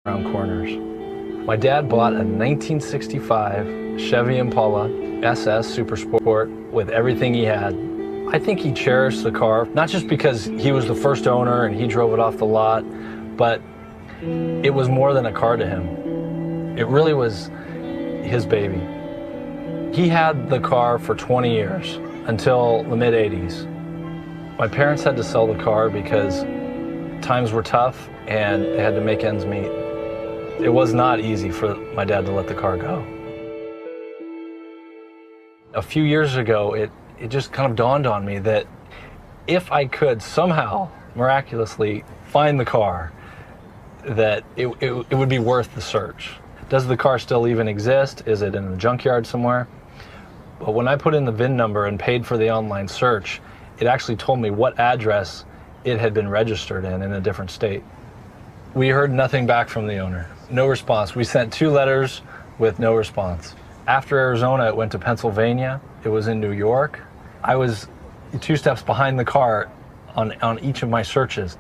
around corners. My dad bought a 1965 Chevy Impala SS Super Sport with everything he had. I think he cherished the car, not just because he was the first owner and he drove it off the lot, but it was more than a car to him. It really was his baby. He had the car for 20 years, until the mid-80s. My parents had to sell the car because times were tough and they had to make ends meet. It was not easy for my dad to let the car go. A few years ago, it just kind of dawned on me that if I could somehow, miraculously, find the car, that it would be worth the search. Does the car still even exist? Is it in a junkyard somewhere? But when I put in the VIN number and paid for the online search, it actually told me what address it had been registered in a different state. We heard nothing back from the owner. No response. We sent 2 letters with no response. After Arizona, it went to Pennsylvania. It was in New York. I was 2 steps behind the car on each of my searches.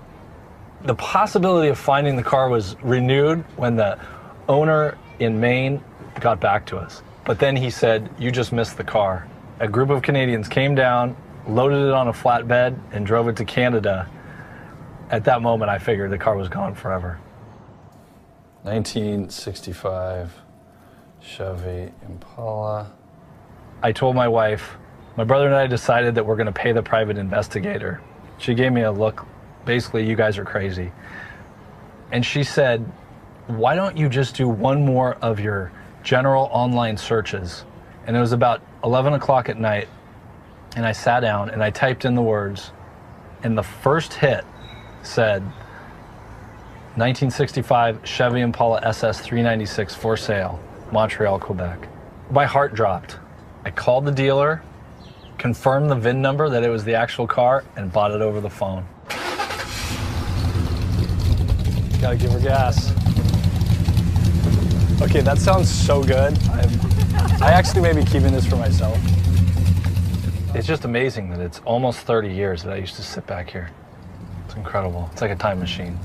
The possibility of finding the car was renewed when the owner in Maine got back to us. But then he said, "You just missed the car." A group of Canadians came down, loaded it on a flatbed, and drove it to Canada. At that moment, I figured the car was gone forever. 1965 Chevy Impala. I told my wife, my brother and I decided that we're going to pay the private investigator. She gave me a look, basically, "You guys are crazy." And she said, "Why don't you just do one more of your general online searches?" And it was about 11 o'clock at night, and I sat down and I typed in the words, and the first hit said 1965 Chevy Impala SS 396 for sale, Montreal, Quebec. My heart dropped. I called the dealer, confirmed the VIN number that it was the actual car, and bought it over the phone. Gotta give her gas. Okay, that sounds so good. I actually may be keeping this for myself. It's just amazing that it's almost 30 years that I used to sit back here. It's incredible. It's like a time machine.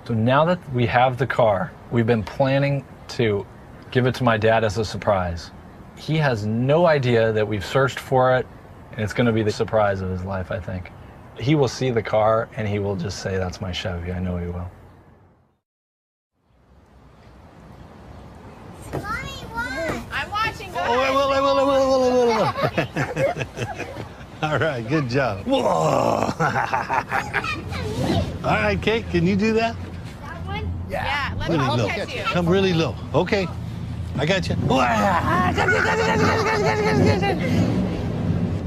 So now that we have the car, we've been planning to give it to my dad as a surprise. He has no idea that we've searched for it, and it's going to be the surprise of his life, I think. He will see the car, and he will just say, "That's my Chevy." I know he will. I'm watching. Go I will. All right, good job. Whoa. All right, Kate, can you do that? That one? Yeah. Let me Really low. catch you. Come really low. Okay, I got you.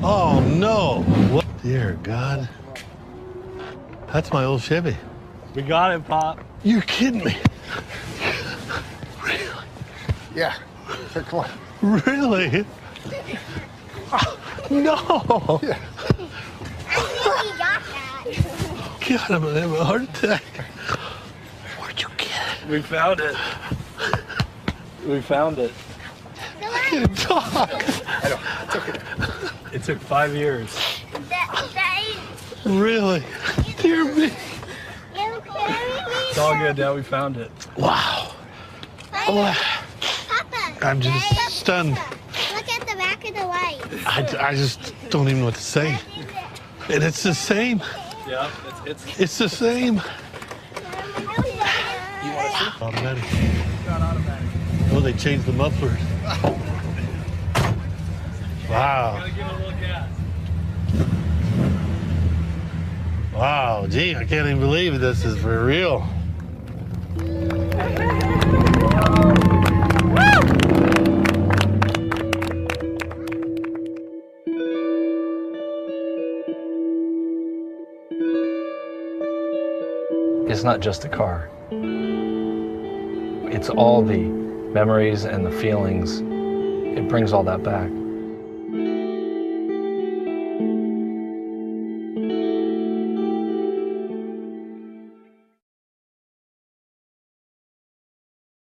Oh no! What? Dear God, that's my old Chevy. We got it, Pop. You're kidding me? Yeah. Here, come on. Really? No! Yeah. He got that. God, I'm gonna have a heart attack. Where'd you get it? We found it. We found it. I can't talk. I know. It's okay. It took 5 years. That Really? Dear me. It's all good now. We found it. Wow. Oh, Papa. I'm just stunned. Look at the back of the light. I just don't even know what to say. And it's the same. Yeah, It's the same. You want to see? Automatic. Oh, they changed the mufflers. Wow. Give it a little gas. Wow, gee, I can't even believe this is for real. It's not just a car. It's all the memories and the feelings. It brings all that back.